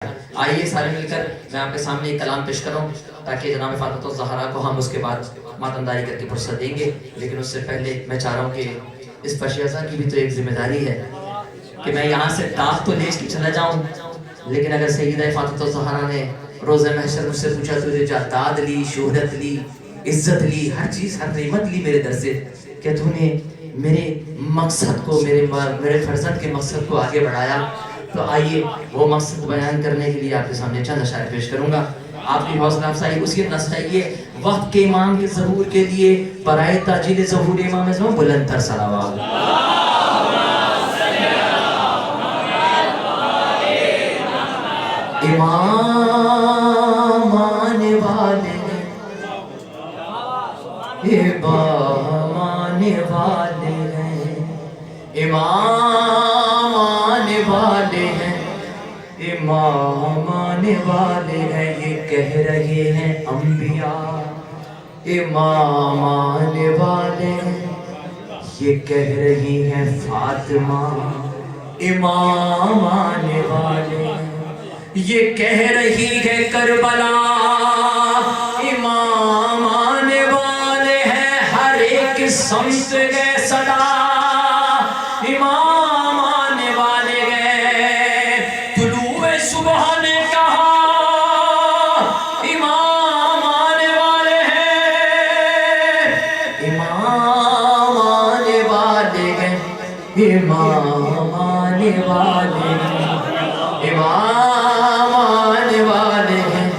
آئیے سارے مل کر میں آپ کے سامنے ایک کلام پیش کروں تاکہ جناب فاطمۃ الزہرا کو ہم اس کے بعد ماتمداری کر کے فرصت دیں گے، لیکن اس سے پہلے میں چاہ رہا ہوں کہ اس فشیزہ کی بھی تو ایک ذمہ داری ہے کہ میں یہاں سے داغ تو لے کے چلا جاؤں، لیکن اگر سیدہ فاطمۃ الزہرا نے روز محشر مجھ سے پوچھا تو جا داد لی، شہرت لی، عزت لی، ہر چیز ہر نعمت لی میرے در سے، کہ تو نے میرے مقصد کو میرے فرزند کے مقصد کو آگے بڑھایا، تو آئیے وہ مقصد بیان کرنے کے لیے آپ کے سامنے چند اشعار پیش کروں گا۔ آپ کی حوصلہ افزائی اسی نص چاہیے وقت کے امام کے ظہور کے لیے برائے تاجیل ظہور امام اعظم بلند تر صلوات۔ امام آنے والے ہیں، امام آنے والے ہیں، امام آنے والے ہیں، امام آنے والے ہیں، یہ کہہ رہے ہیں انبیاء، امام آنے والے ہیں، یہ کہہ رہی ہیں فاطمہ، امام آنے والے ہیں، یہ کہہ رہی ہے کربلا، امام آنے والے ہیں، ہر ایک سمت گئے صدا، امام آنے والے گئے، طلوع صبح نے کہا امام آنے والے ہیں، امام آنے والے گئے، امام آنے والے ہیں، امام آنے والے ہیں۔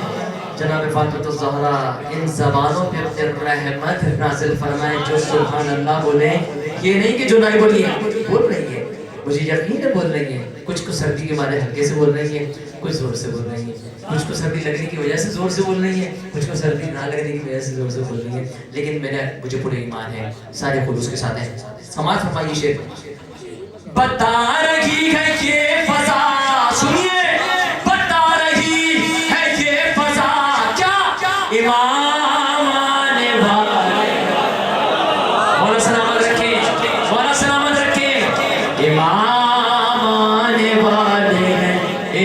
جناب فاطمۃ الزہرا ان زبانوں پر رحمت نازل فرمائے جو سبحان اللہ بولیں، یہ نہیں کہ جو نہیں بولی ہے بول رہی ہے، مجھے یقین ہے بول رہی ہے، کچھ کو سردی کے مارے ہلکے سے بول رہی ہے، کچھ زور سے بول رہی ہے، کچھ کو سردی لگنے کی وجہ سے زور سے بول رہی ہے، کچھ کو سردی نہ لگنے کی وجہ سے زور سے بول رہی ہے، لیکن مجھے پورے ایمان ہے، سارے خلوص کے ساتھ ہیں۔ سماعت فرمائیے شیخ۔ بتا رہی ہے یہ فضا، سنیے بتا رہی ہے یہ فضا، کیا امام آنے والے، مولا سلامت رکھیں، مولا سلامت رکھیں، امام آنے والے ہیں،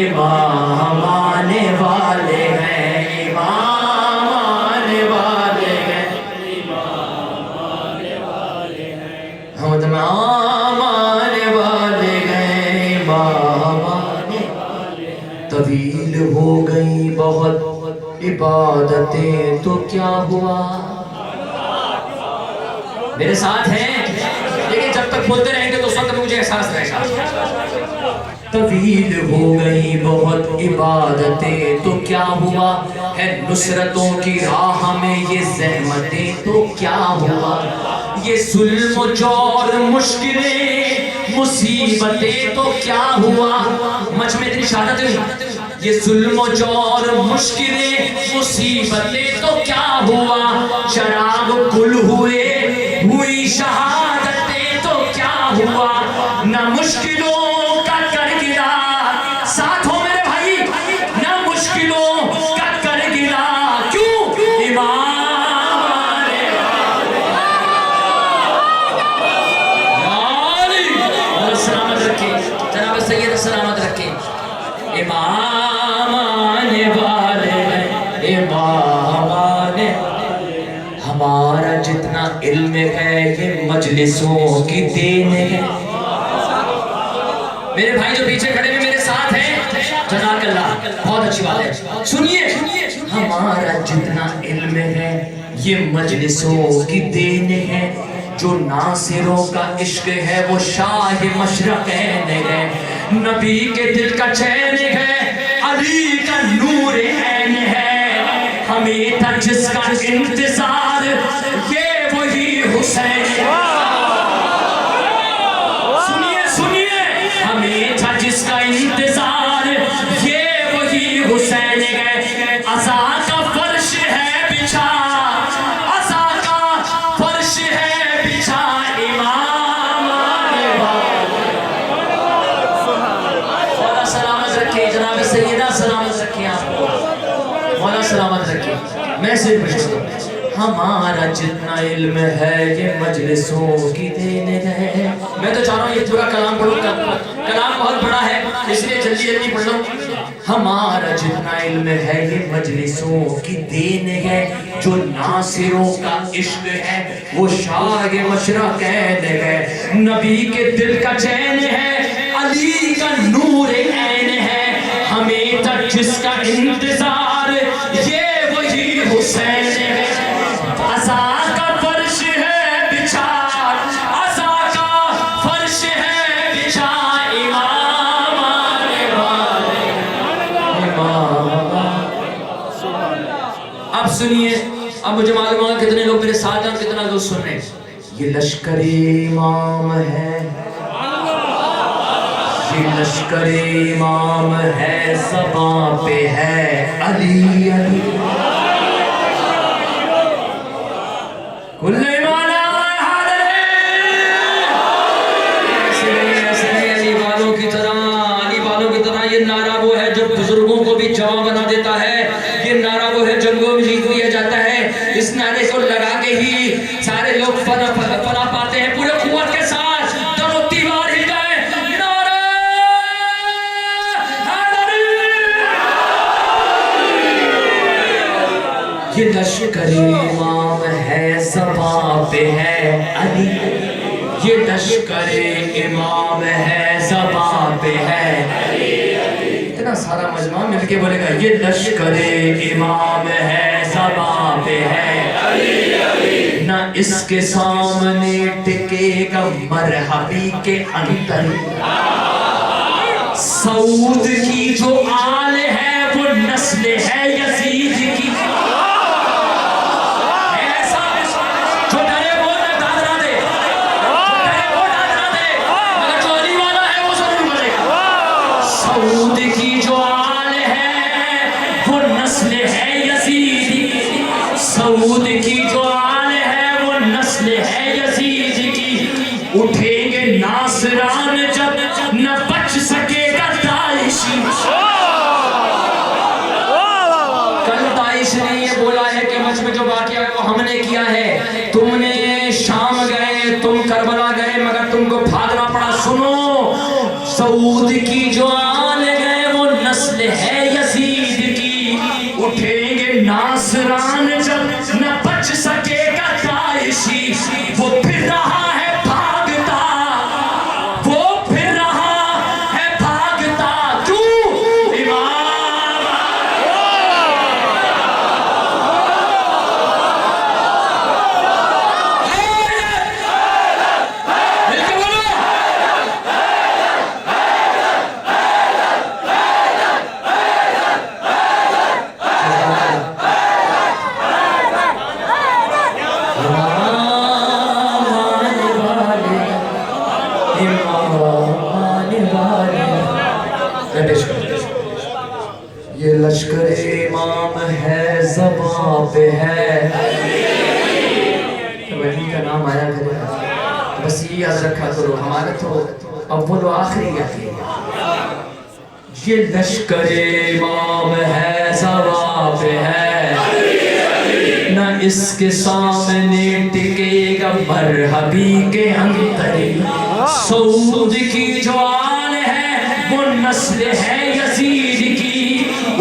امام آنے والے ہیں، امام آنے والے ہیں، امام آنے والے ہیں، ہم تمام آنے والے ہیں، امام آنے والے ہیں۔ طویل ہو گئی بہت عبادتیں تو کیا ہوا، میرے ساتھ ہیں لیکن جب تک بولتے رہیں گے تو اس وقت مجھے احساس رہے گا۔ طویل ہو گئی بہت عبادتیں تو کیا ہوا، ہے نصرتوں کی راہ میں یہ زحمتیں تو کیا ہوا، یہ ظلم و جور مشکلیں مصیبتیں تو کیا ہوا، مجھ میں اتنی شہادت نہیں، یہ ظلم و جور مشکلیں مصیبتیں تو کیا ہوا، چراغ گل ہوئے ہوئی شہادتیں تو کیا ہوا، نہ مشکلوں کا کر گلا، ساتھ ہو میرے بھائی، نہ مشکلوں کا کر گلا، کیوں امام آنے والے، سلامت رکھیں جناب سید سلامت رکھیں، امام آنے والے ہیں، امام آنے، ہمارا جتنا علم ہے یہ مجلسوں کی دین ہے، میرے بھائی جو پیچھے کھڑے میں میرے ساتھ ہیں، جزاک اللہ، بہت اچھی بات ہے، سنیے ہمارا جتنا علم ہے یہ مجلسوں کی دین ہے، جو ناصروں کا عشق ہے وہ شاہ مشرقین ہے، نبی کے دل کا چین ہے، علی کا نور عین ہے، ہمیں تھا جس کا انتظار یہ وہی حسین ہے، سنیے سنیے، ہمیں تھا جس کا انتظار یہ وہی حسین ہے، عزا کا فرش ہے بچھا، عزا کا فرش ہے بچھا، امام آنے والے، مولا سلامت رکھے جناب سیدہ سلامت رکھے آپ کو، مولا سلامت رکھے، میں صرف پوچھتا ہوں ہمارا جتنا علم ہے یہ مجلسوں کی دین ہے، میں تو چاہ رہا ہوں یہ پورا کلام پڑھوں، کلام بہت بڑا ہے اس لیے جلدی جلدی پڑھ لوں، ہمارا جتنا علم ہے یہ مجلسوں کی دین ہے، جو ناصروں کا عشق ہے وہ شاہ مشرقین ہے، نبی کے دل کا چین ہے، علی کا نور عین ہے، ہمیں تک جس کا انتظار یہ وہی حسین ہے، عزا کا فرش ہے بچھا، عزا کا فرش ہے بچھا، امام آنے والے، اب سنیے، اب مجھے معلوم ہے کتنے لوگ میرے ساتھ ہیں، کتنا دوست سن رہے ہیں. یہ لشکر امام ہے، یہ لشکر امام ہے، زباں پہ ہے علی علی، کل ایمان آئے حاضر ہے، ایسے نہیں علی والوں کی طرح، علی والوں کی طرح. یہ نعرہ وہ ہے جو بزرگوں کو بھی جوان بنا دیتا ہے، یہ نعرہ وہ ہے جنگوں میں جیت دیا جاتا ہے، اس نعرے کو لگا کے ہی سارے لوگ پناہ پاتے ہیں پورے قوت کے ساتھ، در و دیوار ہل جائے، نعرہ حیدری. یہ لشکر امام ہے، زباں پہ ہے علی، یہ لشکر امام ہے، زباں پہ ہے علی. اتنا سارا مجمع مل کے بولے گا یہ لشکر امام ہے، زباں پہ ہے علی علی، نہ اس کے سامنے ٹکے گا مرحبی کے اندر. سعود کی جو آل ہے وہ نسل ہے یزید کی، ایسا جو ڈرے وہ دادرا دے، جو ڈرے وہ دادرا دے، مگر جو علی والا ہے وہ ضرور بڑھے گا. سعود کی جو آل ہے وہ نسل ہے یزید کی، سعود کی جو آل ہے وہ نسل ہے یزید کی. اٹھیں گے ناصران جب نہ بچ سکے گا داعشی. کل داعش نے یہ بولا ہے کہ مجھ میں جو واقعہ ہے وہ ہم نے کیا ہے، تم نے شام گئے، تم کربلا گئے، مگر تم کو بھاگنا پڑا. سنو، سعود کی جو آل ہے وہ نسل ہے یزید کی. اٹھیں گے ناصران جب نہ بچ سکے گا داعشی. وہ پھر رہا ہے بھاگتا، وہ پھر رہا ہے بھاگتا، کیوں؟ امام مل کے بولو، یہ لشکر امام ہے، زباں پہ ہے ولی کا نام آیا کرے. بس یہ یاد رکھا کرو، ہمارا تو اول و آخری ہے. یہ لشکر امام ہے، زباں پہ ہے، نہ اس کے سامنے ٹکے گا مرحبی کے اندر. سعود کی جو آل ہے وہ نسل ہے یزید کی.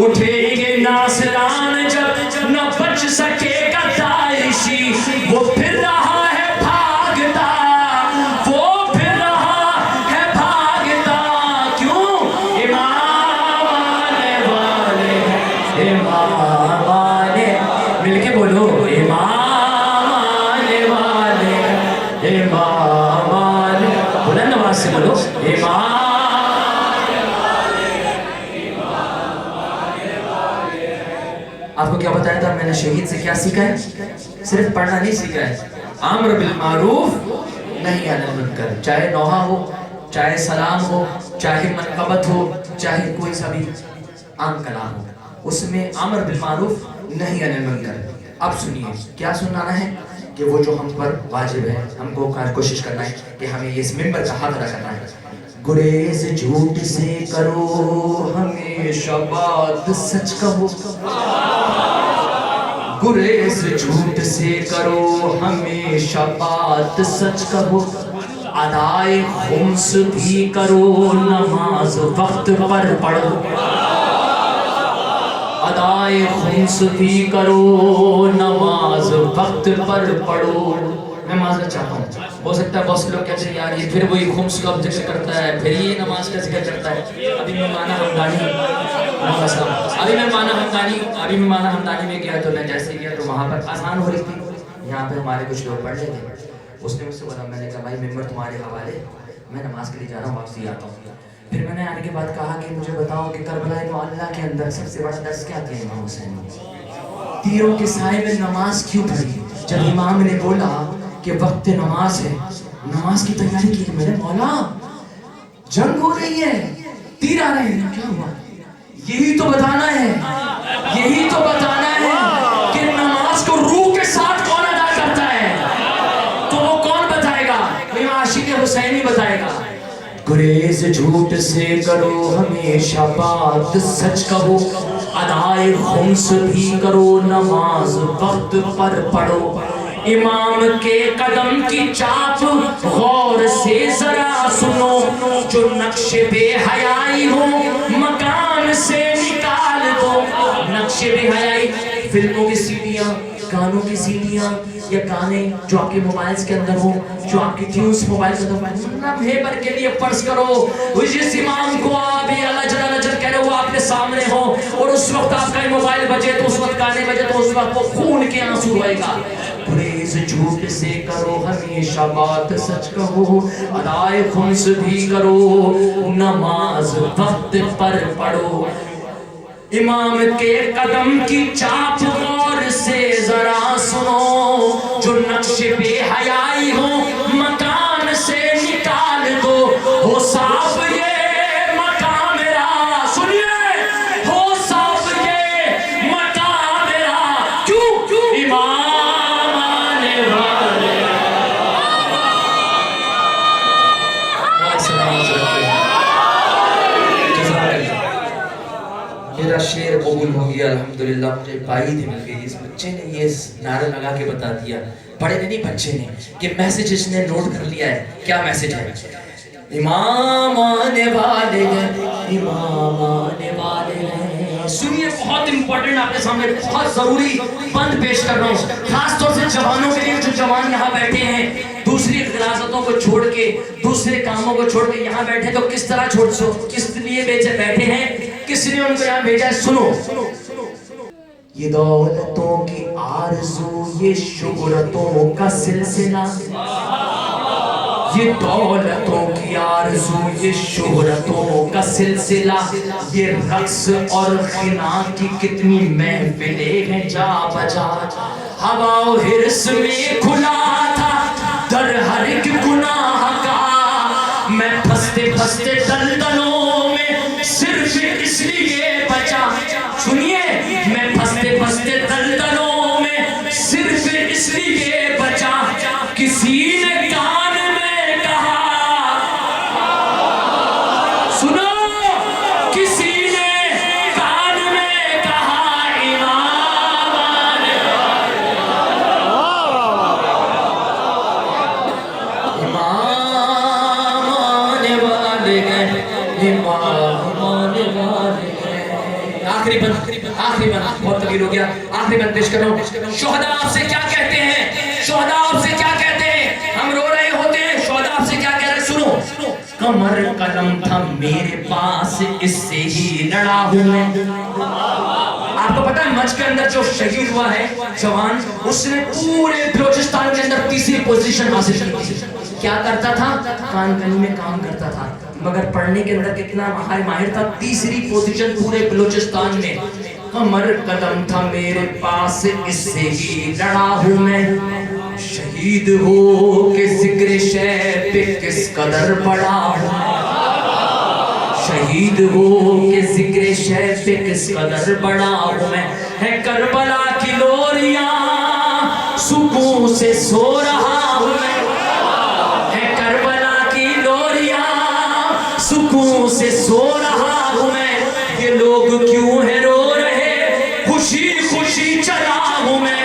اٹھیں گے ناصران جب نہ بچ سکے گا داعشی. وہ پھر رہا ہے بھاگتا، وہ پھر رہا ہے بھاگتا، کیوں؟ امام آنے والے، امام آنے، مل کے بولو، امام آنے والے، امام آنے، بلند آواز سے بولو، امام. آپ کو کیا بتایا تھا میں نے شہید سے کیا سیکھا ہے؟ صرف پڑھنا نہیں سیکھا ہے، امر بالمعروف نہی عن المنکر. چاہے نوحہ ہو، چاہے سلام ہو، چاہے منقبت ہو، چاہے کوئی سا بھی عام کلام ہو، اس میں امر بالمعروف نہی عن المنکر. اب سنیے کیا سنانا ہے کہ وہ جو ہم پر واجب ہے، ہم کو کوشش کرنا ہے کہ ہمیں اس منبر کا حق ادا کرنا ہے. گریز جھوٹ سے کرو ہمیشہ بات سچ کہو، گریز جھوٹ سے کرو ہمیشہ بات سچ کہو، ادائے خمس بھی کرو نماز وقت پر پڑھو. ادائے خمس بھی کرو نماز وقت پر پڑھو. میں معذرت چاہتا ہوں, ہو سکتا ہے بہت سے لوگ کہتے ہیں یار یہ پھر وہی خمس کا ذکر کرتا ہے, پھر یہ نماز کا ذکر کرتا ہے. ابھی میں مانا ہمدانی میں گیا تو میں جیسے گیا تو وہاں پر آسان ہو رہی تھی, یہاں پہ ہمارے کچھ لوگ پڑھ لیتے ہیں. اس نے مجھ سے بولا, میں نے کہا بھائی ممبر تمہارے حوالے, میں نماز کے لیے جا رہا ہوں, واپسی آتا ہوں. پھر میں نے آنے کے بعد کہا کہ مجھے بتاؤ کہ کربلا معلیٰ کے اندر سب سے بڑا درس کیا کیا امام حسین نے؟ تیروں کے سائے میں نماز کیوں پڑھی؟ جب امام نے بولا کہ وقت نماز ہے, نماز کی تیاری کی, میرے مولا جنگ ہو رہی ہے, تیر آ رہے ہیں, کیا ہوا؟ یہی تو بتانا ہے, یہی تو بتانا ہے کہ نماز کو روح کے ساتھ کون ادا کرتا ہے, تو وہ کون بتائے گا؟ وہ عاشق حسین ہی بتائے گا. گریز جھوٹ سے کرو ہمیشہ بات سچ کہو, ادائے خمس بھی کرو نماز وقت پر پڑھو. امام کے قدم کی چاپ غور سے ذرا سنو, جو نقش بے حیائی ہو مکان سے نکال دو. نقش بے حیائی فلموں کی سیڈیاں, گانوں کی سیڈیاں, یا گانے جو آپ کے موبائلز کے اندر ہو, جو آپ کی ٹیونز موبائل کے اندر لمحے بھر کے لیے فرض کرو جس امام کو آپ اللہ جلال جل کہہ رہے ہو آپ کے سامنے ہو, اور اس وقت آپ کا موبائل بجے تو اس وقت گانے بجے تو اس وقت وہ خون کے آنسو ہوئے گا. گریز جھوٹ سے کرو ہمیشہ بات سچ کہو, ادائے خمس بھی کرو نماز وقت پر پڑھو. امام کے قدم کی چاپ غور سے ذرا سنو, جو نقش بے حیائی ہو مکان سے نکال دو. ہو صاف یہ مقام میرا, سنیے, ہو صاف یہ مقام میرا, کیوں امام آنے والے. میرا شعر قبول ہو گیا الحمدللہ, مجھے پائید مل گئی. اس بچے نے یہ نعرہ لگا کے بتا دیا, پڑھے نہیں بچے نے, کہ میسیج اس نے نوٹ کر لیا ہے. کیا میسیج ہے؟ امام آنے والے ہیں, امام آنے والے ہیں. سنیے, بہت امپورٹنٹ آپ کے سامنے بہت ضروری بند پیش کر رہا ہوں, خاص طور سے جوانوں کے لیے. جو جوان یہاں بیٹھے ہیں, دوسری غلاظتوں کو چھوڑ کے, دوسرے کاموں کو چھوڑ کے یہاں بیٹھے, تو کس طرح چھوڑ سو, کس لیے بیٹھے ہیں, کس نے ان کو یہاں بھیجا ہے؟ سنو, یہ دولتوں کی آرزو, یہ شہرتوں کا سلسلہ, یہ دولتوں کی آرزو, یہ شہرتوں کا سلسلہ, یہ رقص اور غنا کی کتنی محفلیں ہیں جا بجا. ہوا و حرص میں کھلا تھا در ہر ایک گناہ کا, میں پھنستے پھنستے دلدلوں میں صرف اس لیے بچا. سنیے, میں پھنستے پھنستے دلدلوں میں صرف اس لیے بچا, کسی نے کان میں کہا, سنو, کسی نے کان میں کہا امام آنے والے, امام آنے والے ہیں, امام آنے والے ہیں. آخری بند بہت طویل ہو گیا, آخری بند پیش کر رہا ہوں. شہداء آپ سے کیا کہتے ہیں, شہداء آپ سے کیا کہتے ہیں, ہم رو رہے ہوتے ہیں, شہداء آپ سے کیا کہہ رہے ہیں, سنو. کمر قلم تھا میرے پاس, اس سے ہی لڑا ہوں میں. آپ کو پتا ہے مچ کے اندر جو شہید ہوا ہے جوان, اس نے پورے بلوچستان کے اندر تیسری پوزیشن حاصل کی. کیا کرتا تھا؟ کان کنی میں کام کرتا تھا, مگر پڑھنے کے اندر کتنا ماہر تھا, تیسری پوزیشن پورے بلوچستان میں. کمر قدم تھا میرے پاس, اس سے ہی لڑا ہوں میں. شہید ہو کہ ذکر شہ پہ کس قدر بڑا ہوں, شہید ہو کہ ذکر شہ پہ کس قدر بڑا ہوں میں. ہے کربلا کی لوریاں سکون سے سو رہا ہوں میں, ہے کربلا کی لوریاں سکون سے سو رہا ہوں میں. یہ لوگ کیوں ہے رو رہے, خوشی خوشی چلا ہوں میں.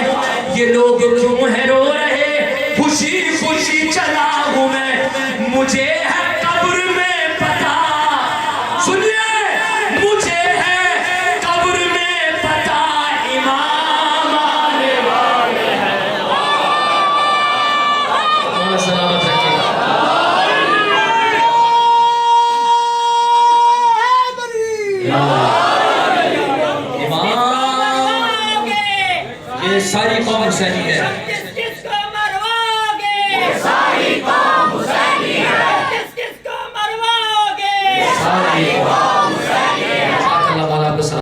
یہ لوگ کیوں ہے رو رہے, خوشی خوشی چلا ہوں میں. مجھے ہے قبر میں پتا, سنیے, مجھے ہے قبر میں پتا, ساری قوم حسینی ہے.